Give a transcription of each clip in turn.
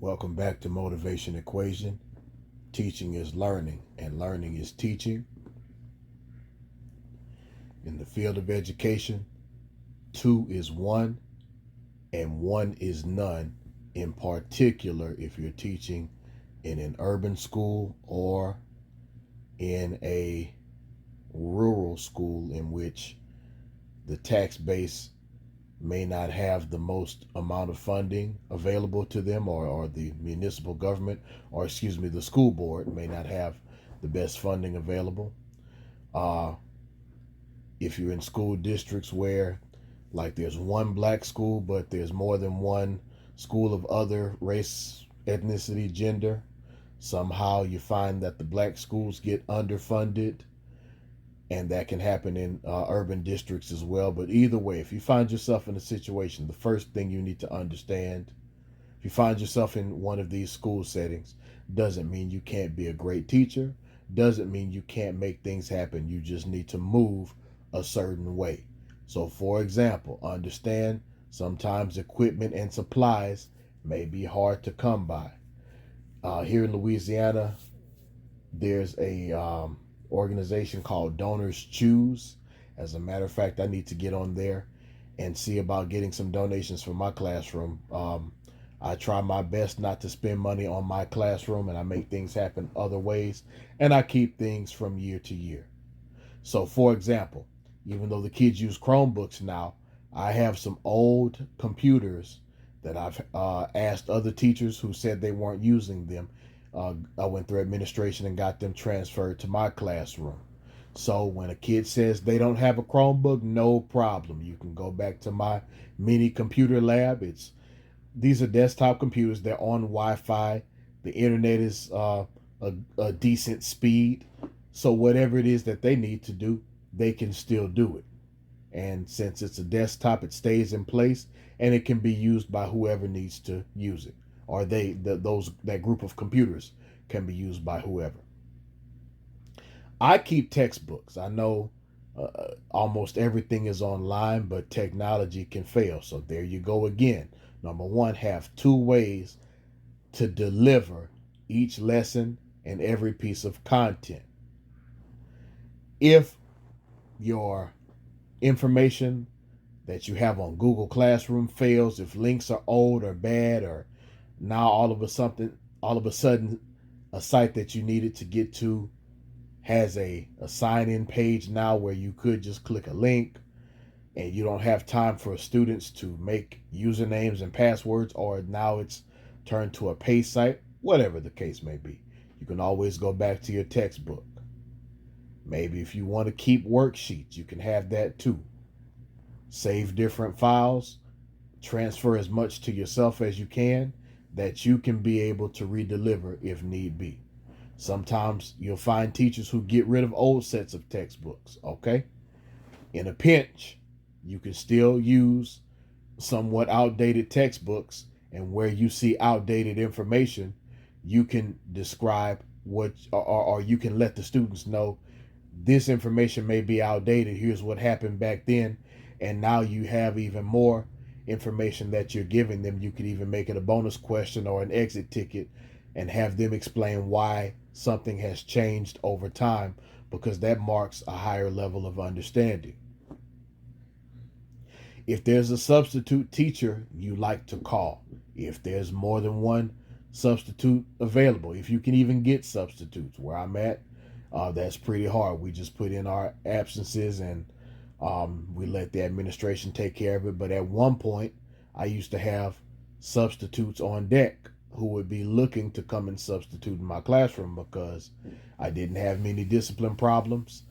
Welcome back to Motivation Equation. Teaching is learning, and learning is teaching. In the field of education, two is one, and one is none, in particular if you're teaching in an urban school or in a rural school in which the tax base may not have the most amount of funding available to them, or the municipal government, or excuse me, the school board may not have the best funding available. Uh, if you're in school districts where, like, there's one black school, but there's more than one school of other race, ethnicity, gender, somehow you find that the black schools get underfunded, and that can happen in urban districts as well. But either way, if you find yourself in a situation, the first thing you need to understand, if you find yourself in one of these school settings, doesn't mean you can't be a great teacher, doesn't mean you can't make things happen. You just need to move a certain way. So, for example, understand sometimes equipment and supplies may be hard to come by. Here in Louisiana, there's a organization called Donors Choose. As a matter of fact, I need to get on there and see about getting some donations for my classroom. I try my best not to spend money on my classroom, and I make things happen other ways, and I keep things from year to year. So, for example, even though the kids use Chromebooks now, I have some old computers that I've asked other teachers who said they weren't using them. I went through administration and got them transferred to my classroom. So when a kid says they don't have a Chromebook, no problem. You can go back to my mini computer lab. These are desktop computers. They're on Wi-Fi. The internet is a decent speed. So whatever it is that they need to do, they can still do it. And since it's a desktop, it stays in place, and it can be used by whoever needs to use it, or that group of computers can be used by whoever. I keep textbooks. I know almost everything is online, but technology can fail. So there you go again. Number one, have two ways to deliver each lesson and every piece of content. If your information that you have on Google Classroom fails, if links are old or bad, or now all of a sudden a site that you needed to get to has a sign-in page now where you could just click a link, and you don't have time for students to make usernames and passwords, or now it's turned to a pay site, whatever the case may be, you can always go back to your textbook. Maybe if you want to keep worksheets, you can have that too. Save different files, transfer as much to yourself as you can, that you can be able to redeliver if need be. Sometimes you'll find teachers who get rid of old sets of textbooks, okay? In a pinch, you can still use somewhat outdated textbooks, and where you see outdated information, you can describe or you can let the students know this information may be outdated. Here's what happened back then. And now you have even more information that you're giving them. You could even make it a bonus question or an exit ticket and have them explain why something has changed over time, because that marks a higher level of understanding. If there's a substitute teacher you like to call, if there's more than one substitute available, if you can even get substitutes, where I'm at, that's pretty hard. We just put in our absences, and we let the administration take care of it. But at one point, I used to have substitutes on deck who would be looking to come and substitute in my classroom because I didn't have many discipline problems.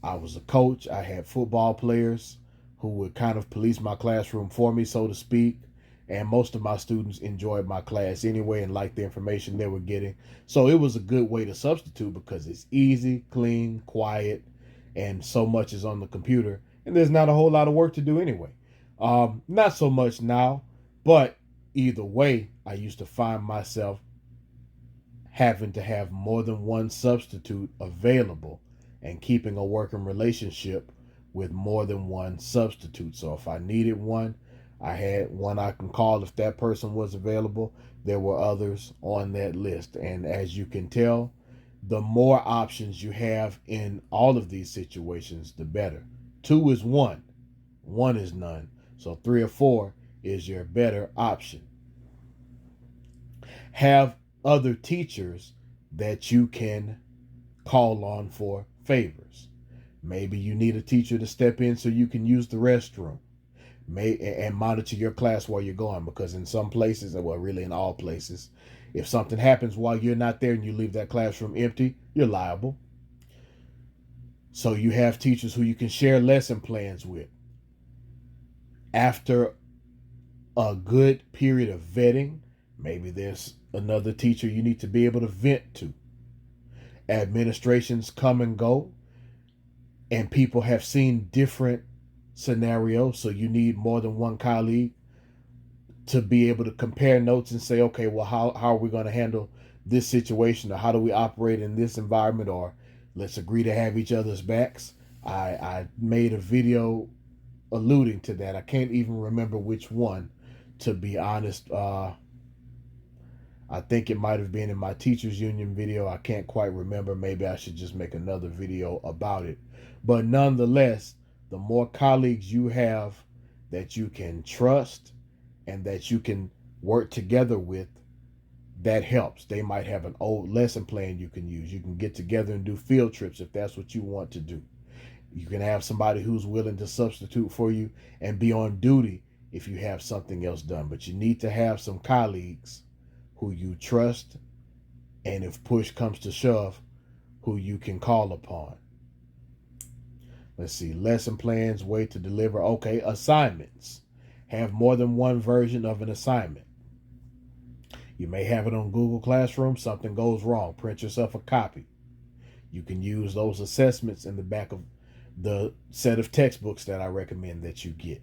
I was a coach. I had football players who would kind of police my classroom for me, so to speak. And most of my students enjoyed my class anyway and liked the information they were getting. So it was a good way to substitute because it's easy, clean, quiet, and so much is on the computer. And there's not a whole lot of work to do anyway. Not so much now, but either way, I used to find myself having to have more than one substitute available and keeping a working relationship with more than one substitute. So if I needed one, I had one I can call if that person was available. There were others on that list. And as you can tell, the more options you have in all of these situations, the better. Two is one, one is none. So three or four is your better option. Have other teachers that you can call on for favors. Maybe you need a teacher to step in so you can use the restroom. And monitor your class while you're gone, because in some places, well, really in all places, if something happens while you're not there and you leave that classroom empty, you're liable. So you have teachers who you can share lesson plans with. After a good period of vetting, maybe there's another teacher you need to be able to vent to. Administrations come and go, and people have seen different scenarios, so you need more than one colleague to be able to compare notes and say, okay, well, how are we going to handle this situation, or how do we operate in this environment, or let's agree to have each other's backs. I made a video alluding to that. I can't even remember which one, to be honest. I think it might have been in my teachers union video. I can't quite remember. Maybe I should just make another video about it. But nonetheless, the more colleagues you have that you can trust and that you can work together with, that helps. They might have an old lesson plan you can use. You can get together and do field trips if that's what you want to do. You can have somebody who's willing to substitute for you and be on duty if you have something else done. But you need to have some colleagues who you trust, and if push comes to shove, who you can call upon. Let's see, lesson plans, way to deliver. Okay, assignments. Have more than one version of an assignment. You may have it on Google Classroom. Something goes wrong, print yourself a copy. You can use those assessments in the back of the set of textbooks that I recommend that you get.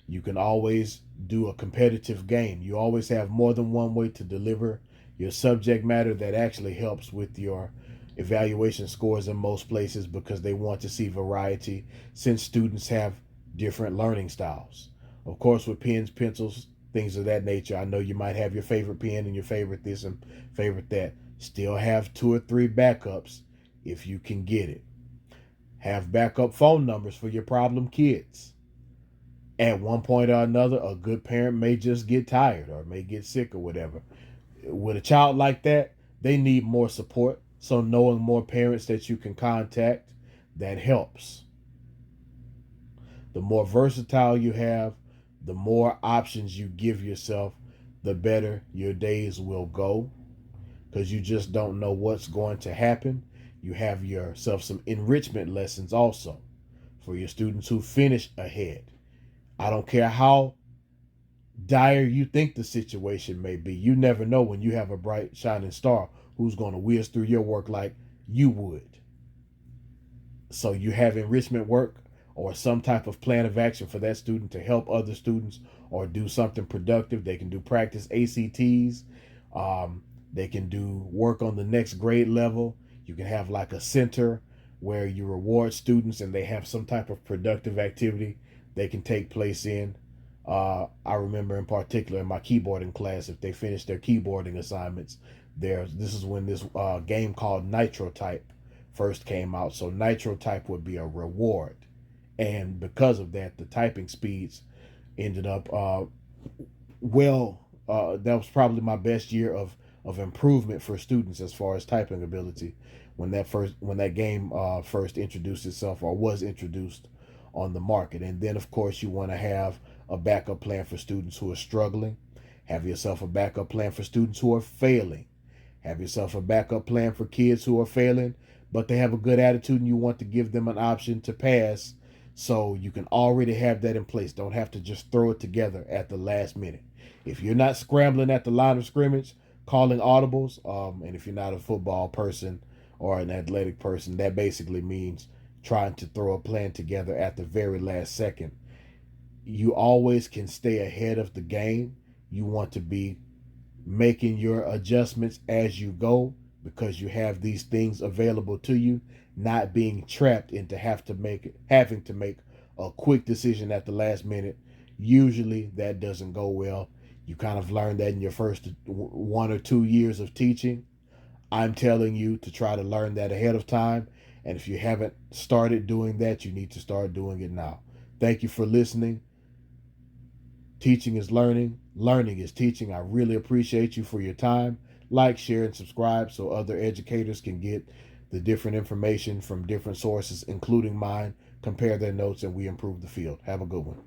You can always do a competitive game. You always have more than one way to deliver your subject matter. That actually helps with your evaluation scores in most places, because they want to see variety, since students have different learning styles. Of course, with pens, pencils, things of that nature, I know you might have your favorite pen and your favorite this and favorite that. Still have 2 or 3 backups if you can get it. Have backup phone numbers for your problem kids. At one point or another, a good parent may just get tired or may get sick or whatever. With a child like that, they need more support. So knowing more parents that you can contact, that helps. The more versatile you have, the more options you give yourself, the better your days will go, because you just don't know what's going to happen. You have yourself some enrichment lessons also for your students who finish ahead. I don't care how dire you think the situation may be. You never know when you have a bright, shining star who's going to whiz through your work like you would. So you have enrichment work or some type of plan of action for that student to help other students or do something productive. They can do practice ACTs. They can do work on the next grade level. You can have like a center where you reward students and they have some type of productive activity they can take place in. I remember in particular in my keyboarding class, if they finished their keyboarding assignments, this is when this game called Nitro Type first came out. So Nitro Type would be a reward, and because of that, the typing speeds ended up that was probably my best year of improvement for students as far as typing ability when that game first introduced itself, or was introduced on the market. And then of course you want to have a backup plan for students who are struggling. Have yourself a backup plan for students who are failing. Have yourself a backup plan for kids who are failing, but they have a good attitude and you want to give them an option to pass. So you can already have that in place. Don't have to just throw it together at the last minute. If you're not scrambling at the line of scrimmage, calling audibles, and if you're not a football person or an athletic person, that basically means trying to throw a plan together at the very last second. You always can stay ahead of the game. You want to be making your adjustments as you go, because you have these things available to you, not being trapped into having to make a quick decision at the last minute. Usually that doesn't go well. You kind of learn that in your first 1 or 2 years of teaching. I'm telling you to try to learn that ahead of time. And if you haven't started doing that, you need to start doing it now. Thank you for listening. Teaching is learning. Learning is teaching. I really appreciate you for your time. Like, share, and subscribe so other educators can get the different information from different sources, including mine, compare their notes, and we improve the field. Have a good one.